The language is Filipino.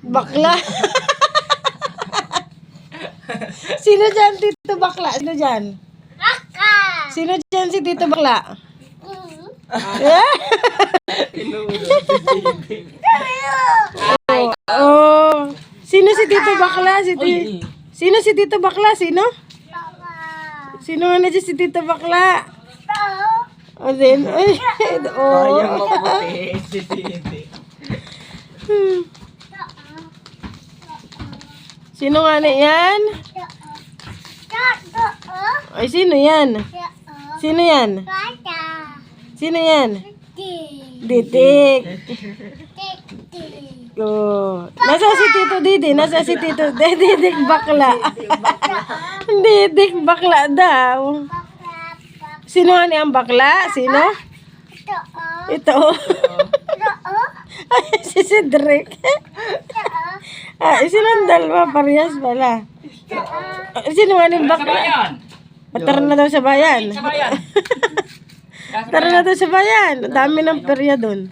Bakla. Sino dyan, Tito Bakla? Sino dyan? Sino dyan si Tito Bakla? Oh. Sino si Tito Bakla? Sino si Tito Bakla? Sino? Sino nga na dyan si Tito Bakla? O din. Oh. Sino nga na yan? Ay, sino yan? Sino yan? Sino yan? Ditik. Oh. Nasa si Tito Didi? Nasa si Tito Didik Bakla? Didik Bakla daw. Sino nga niyang bakla? Sino? Ito. Ay, si Cedric. Silang dalawa, parehas pala. Sino nga niyang bakla? Tara na daw sa bayan. Tara na daw sa bayan. Dami ng perya doon.